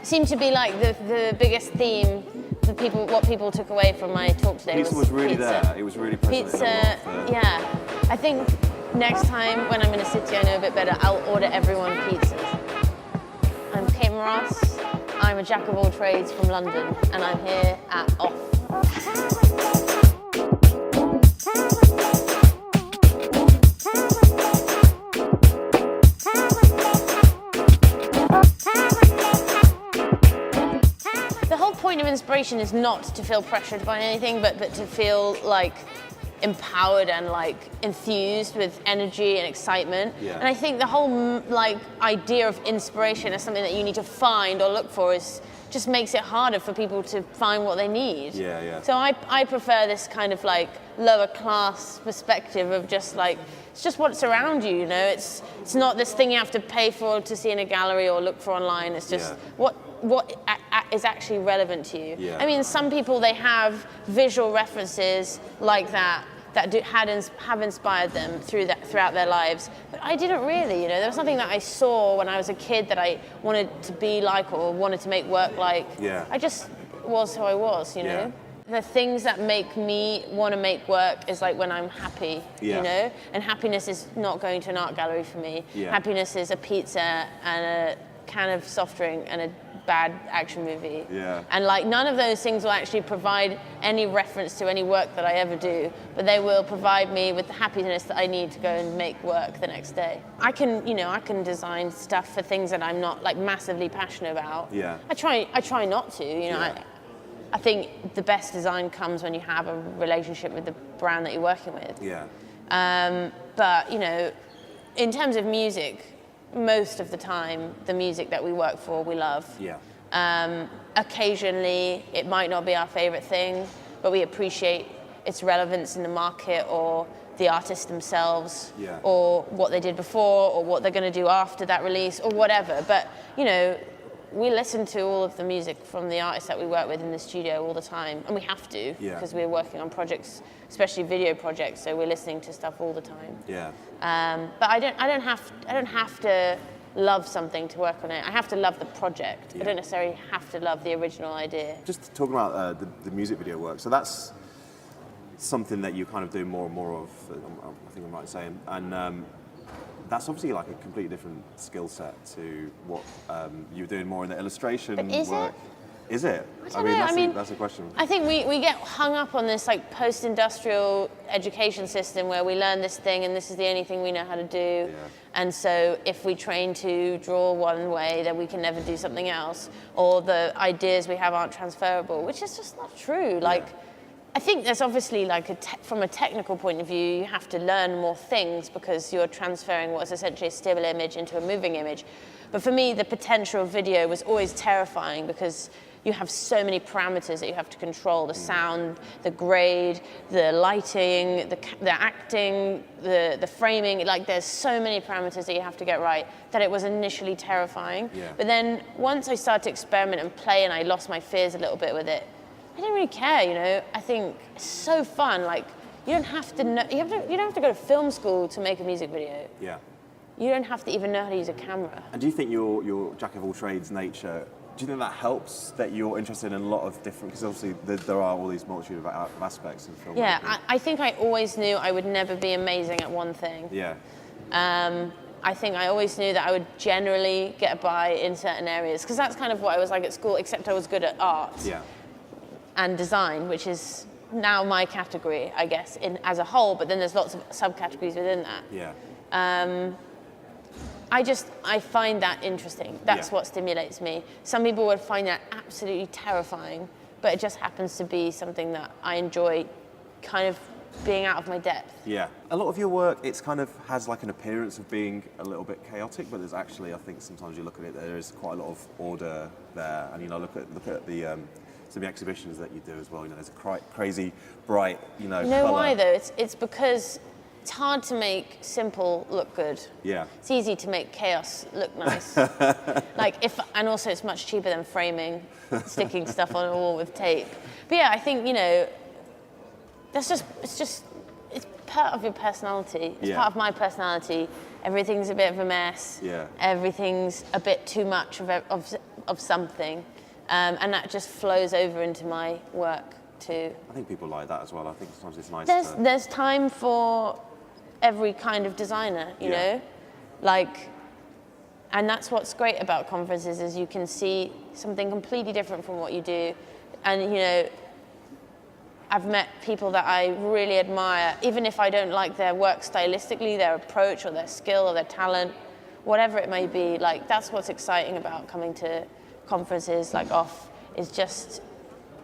seemed to be like the biggest theme. What people took away from my talk today was really pizza. there. It was really present. Pizza, yeah. I think next time when I'm in a city I know a bit better, I'll order everyone pizzas. I'm Kate Moross. I'm a jack of all trades from London, and I'm here at Off. The whole point of inspiration is not to feel pressured by anything, but to feel like empowered and like enthused with energy and excitement. Yeah. And I think the whole like idea of inspiration as something that you need to find or look for is just makes it harder for people to find what they need. Yeah, yeah. So I prefer this kind of like lower class perspective of just like, it's just what's around you, you know? It's not this thing you have to pay for to see in a gallery or look for online. It's just what is actually relevant to you. Yeah. I mean, some people, they have visual references like that have inspired them throughout their lives. But I didn't really, you know, there was nothing that I saw when I was a kid that I wanted to be like or wanted to make work like. Yeah. I just was who I was, you know. The things that make me want to make work is like when I'm happy, you know? And happiness is not going to an art gallery for me. Yeah. Happiness is a pizza and a can of soft drink and a bad action movie. Yeah. And like none of those things will actually provide any reference to any work that I ever do, but they will provide me with the happiness that I need to go and make work the next day. I can design stuff for things that I'm not like massively passionate about. Yeah. I try not to, you know. Yeah. I think the best design comes when you have a relationship with the brand that you're working with. Yeah. But, you know, in terms of music, most of the time, the music that we work for, we love. Yeah. Occasionally, it might not be our favorite thing, but we appreciate its relevance in the market or the artists themselves, or what they did before, or what they're going to do after that release, or whatever. But, you know, we listen to all of the music from the artists that we work with in the studio all the time, and we have to because we're working on projects, especially video projects. So we're listening to stuff all the time. Yeah. But I don't have to love something to work on it. I have to love the project. I don't necessarily have to love the original idea. Just talking about the music video work. So that's something that you kind of do more and more of. I think I'm right in saying, and that's obviously like a completely different skill set to what you're doing more in the illustration But is work. Is it? I mean, that's a question. I think we get hung up on this like post-industrial education system where we learn this thing and this is the only thing we know how to do. Yeah. And so if we train to draw one way, then we can never do something else. Or the ideas we have aren't transferable, which is just not true. Like, I think there's obviously like from a technical point of view, you have to learn more things because you're transferring what is essentially a still image into a moving image. But for me, the potential of video was always terrifying because you have so many parameters that you have to control: the sound, the grade, the lighting, the acting, the framing. Like there's so many parameters that you have to get right that it was initially terrifying. Yeah. But then once I started to experiment and play and I lost my fears a little bit with it, I didn't really care, you know. I think it's so fun. Like you don't have to know, you don't have to go to film school to make a music video. Yeah. You don't have to even know how to use a camera. And do you think your jack of all trades nature, do you think that helps that you're interested in a lot of different, because obviously there are all these multitude of aspects in film. Yeah, I think I always knew I would never be amazing at one thing. Yeah. I think I always knew that I would generally get by in certain areas, because that's kind of what I was like at school, except I was good at art and design, which is now my category, I guess, as a whole, but then there's lots of subcategories within that. Yeah. I find that interesting. That's what stimulates me. Some people would find that absolutely terrifying, but it just happens to be something that I enjoy kind of being out of my depth. Yeah. A lot of your work, it's kind of has like an appearance of being a little bit chaotic, but there's actually, I think sometimes you look at it, there is quite a lot of order there. And, you know, look at the some of the exhibitions that you do as well. You know, there's a crazy, bright, you know, colour. Why though? It's because it's hard to make simple look good. Yeah. It's easy to make chaos look nice. And also it's much cheaper than framing, sticking stuff on a wall with tape. But yeah, I think, you know, it's part of your personality. It's part of my personality. Everything's a bit of a mess. Yeah. Everything's a bit too much of of something, and that just flows over into my work too. I think people like that as well. I think sometimes it's nice There's time for every kind of designer, you know? Like, and that's what's great about conferences is you can see something completely different from what you do. And, you know, I've met people that I really admire, even if I don't like their work stylistically, their approach or their skill or their talent, whatever it may be. Like, that's what's exciting about coming to conferences like OFF, is just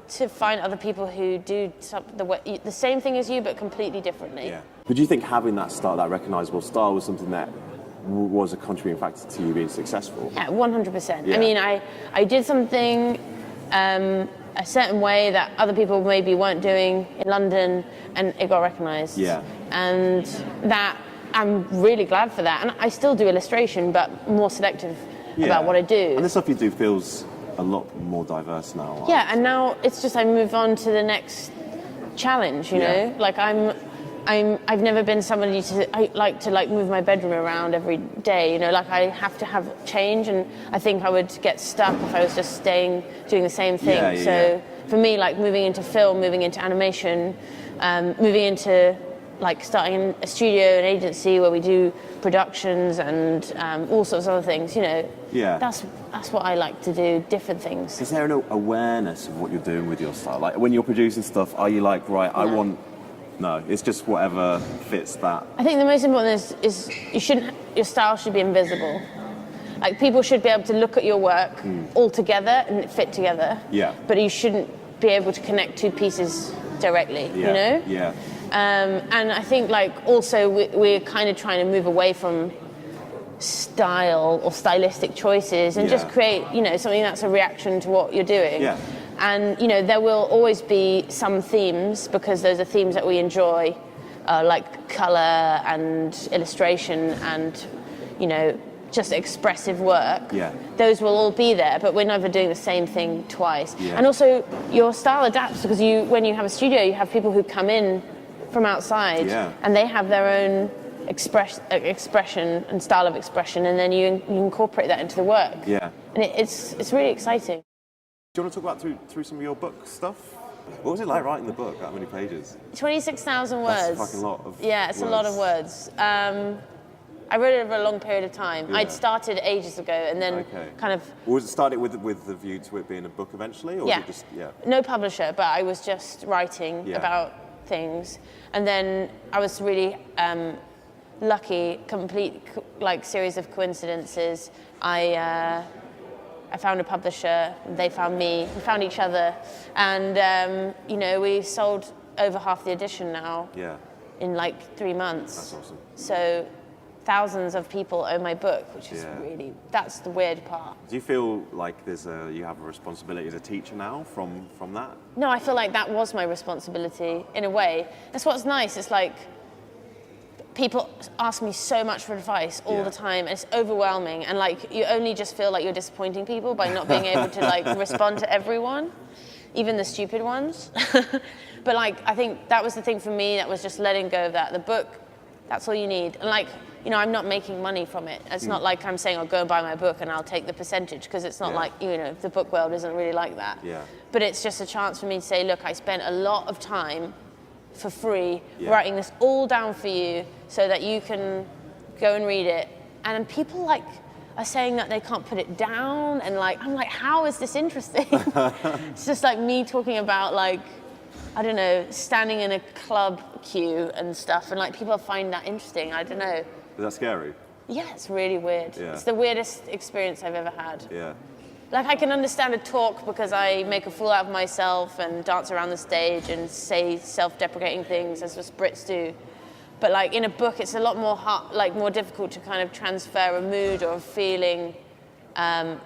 to find other people who do the same thing as you, but completely differently. Yeah. But do you think having that style, that recognizable style, was something that was a contributing factor to you being successful? Yeah, 100%. Yeah. I mean, I did something a certain way that other people maybe weren't doing in London, and it got recognized. Yeah. And that, I'm really glad for that. And I still do illustration, but more selective about what I do. And the stuff you do feels a lot more diverse now. Yeah, and now it's just I move on to the next challenge, you know? Like I've never been somebody I like to move my bedroom around every day, you know, like I have to have change, and I think I would get stuck if I was just doing the same thing. So for me, like moving into film, moving into animation, moving into like starting a studio, an agency where we do productions and all sorts of other things, you know. Yeah. That's what I like to do, different things. Is there an awareness of what you're doing with your style? Like when you're producing stuff, are you like, right, No, it's just whatever fits that. I think the most important is your style should be invisible. Like people should be able to look at your work all together and fit together. Yeah. But you shouldn't be able to connect two pieces directly, you know? Yeah. And I think like also we're kind of trying to move away from style or stylistic choices and just create, you know, something that's a reaction to what you're doing. Yeah. And, you know, there will always be some themes because those are themes that we enjoy, like colour and illustration and, you know, just expressive work. Yeah. Those will all be there, but we're never doing the same thing twice. Yeah. And also, your style adapts because when you have a studio, you have people who come in from outside and they have their own expression and style of expression, and then you incorporate that into the work. Yeah. And it's really exciting. Do you want to talk about through some of your book stuff? What was it like writing the book? That many pages? 26,000 words. That's a fucking lot of it's words. a lot of words. I wrote it over a long period of time. Yeah. I'd started ages ago and then kind of... Was it started with the view to it being a book eventually? Or was it just, no publisher, but I was just writing about things. And then I was really lucky, complete like series of coincidences. I found a publisher, they found me, we found each other, and you know, we sold over half the edition now in like 3 months. That's awesome. So thousands of people own my book, which is really, that's the weird part. Do you feel like you have a responsibility as a teacher now from that? No, I feel like that was my responsibility in a way. That's what's nice, it's like, people ask me so much for advice all the time, and it's overwhelming, and like you only just feel like you're disappointing people by not being able to like respond to everyone, even the stupid ones. But like I think that was the thing for me, that was just letting go of that. The book, that's all you need. And like, you know, I'm not making money from it. It's not like I'm saying I'll go and buy my book and I'll take the percentage, because it's not like, you know, the book world isn't really like that. But it's just a chance for me to say, look, I spent a lot of time for free writing this all down for you so that you can go and read it. And people like are saying that they can't put it down, and like I'm like, how is this interesting? It's just like me talking about like, I don't know, standing in a club queue and stuff, and like people find that interesting. I don't know. Is that scary? Yeah, it's really weird. It's the weirdest experience I've ever had. Yeah. Like I can understand a talk because I make a fool out of myself and dance around the stage and say self-deprecating things, as us Brits do. But like in a book, it's a lot more more difficult to kind of transfer a mood or a feeling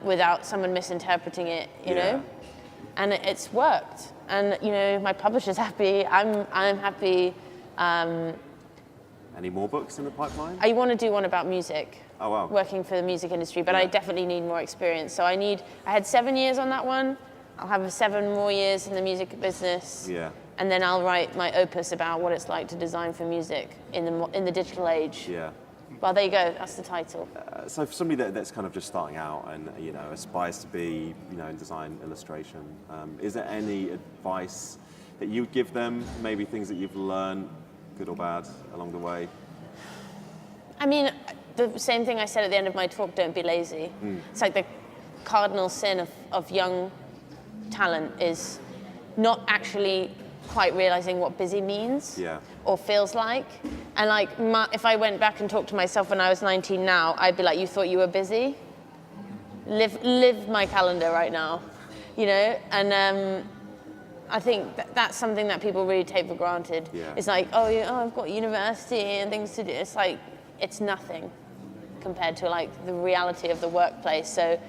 without someone misinterpreting it, you know. And it's worked. And you know, my publisher's happy. I'm happy. Any more books in the pipeline? I want to do one about music. Oh, wow. Working for the music industry, but I definitely need more experience. So I had 7 years on that one. I'll have 7 more years in the music business. Yeah. And then I'll write my opus about what it's like to design for music in the digital age. Yeah. Well, there you go. That's the title. So for somebody that's kind of just starting out and aspires to be in design illustration, is there any advice that you would give them? Maybe things that you've learned, good or bad, along the way? I mean, the same thing I said at the end of my talk, don't be lazy. It's like the cardinal sin of young talent is not actually quite realizing what busy means or feels like. And like, if I went back and talked to myself when I was 19 now, I'd be like, you thought you were busy? Live my calendar right now, And I think that's something that people really take for granted. It's like, I've got university and things to do. It's like, it's nothing compared to like the reality of the workplace. So,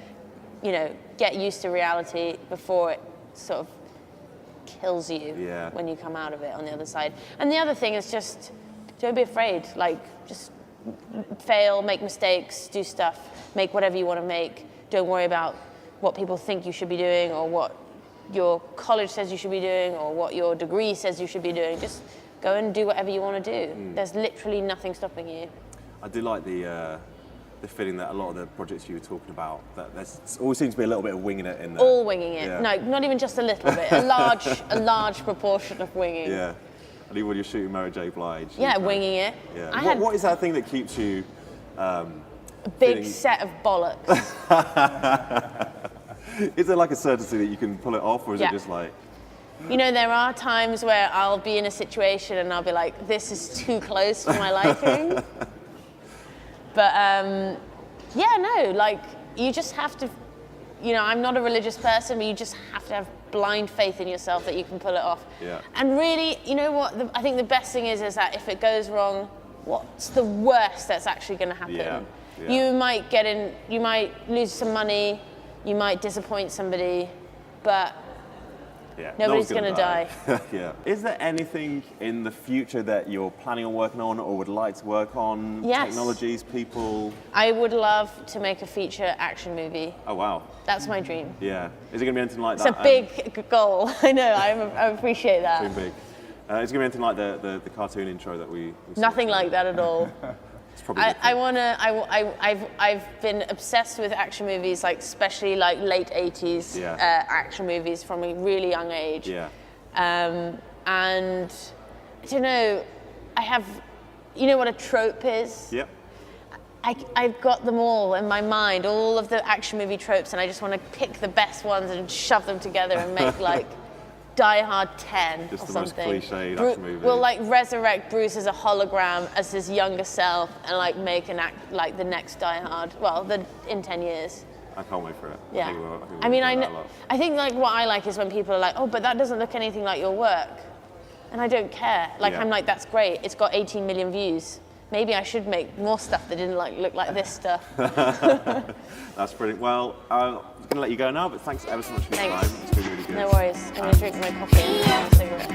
get used to reality before it sort of kills you when you come out of it on the other side. And the other thing is just don't be afraid. Like, just fail, make mistakes, do stuff, make whatever you want to make. Don't worry about what people think you should be doing or what your college says you should be doing or what your degree says you should be doing. Just go and do whatever you want to do. There's literally nothing stopping you. I do like the feeling that a lot of the projects you were talking about, that there's always seems to be a little bit of winging it in there. All winging it. No, not even just a little bit. A large proportion of winging. Yeah. I think when you're shooting Mary J. Blige. Winging it. Yeah. What is that thing that keeps you? A big set of bollocks. Is there like a certainty that you can pull it off, or is it just like? There are times where I'll be in a situation and I'll be like, this is too close for my liking. But you just have to, I'm not a religious person, but you just have to have blind faith in yourself that you can pull it off. Yeah. And really, I think the best thing is that if it goes wrong, what's the worst that's actually going to happen? Yeah. You might lose some money, you might disappoint somebody, but nobody's going to die. Is there anything in the future that you're planning on working on or would like to work on? Yes. Technologies, people? I would love to make a feature action movie. Oh, wow. That's my dream. Yeah. Is it going to be anything like It's that? a big goal. I know. I appreciate that. Dream big. Is it going to be anything like the cartoon intro that we saw? Nothing like that at all. I've been obsessed with action movies, like especially like late 80s action movies from a really young age. And I don't know, I have, what a trope is? Yep. I've got them all in my mind, all of the action movie tropes, and I just want to pick the best ones and shove them together and make like Die Hard 10 just or the something. most cliched action movie. We'll like resurrect Bruce as a hologram as his younger self and like make an act like the next Die Hard. Well, in 10 years. I can't wait for it. Yeah. I think like what I like is when people are like, oh, but that doesn't look anything like your work, and I don't care. Like I'm like, that's great. It's got 18 million views. Maybe I should make more stuff that didn't like look like this stuff. That's brilliant. Well, I'm going to let you go now, but thanks ever so much for your time. It's been really good. No worries. I'm going to drink my coffee and have a cigarette.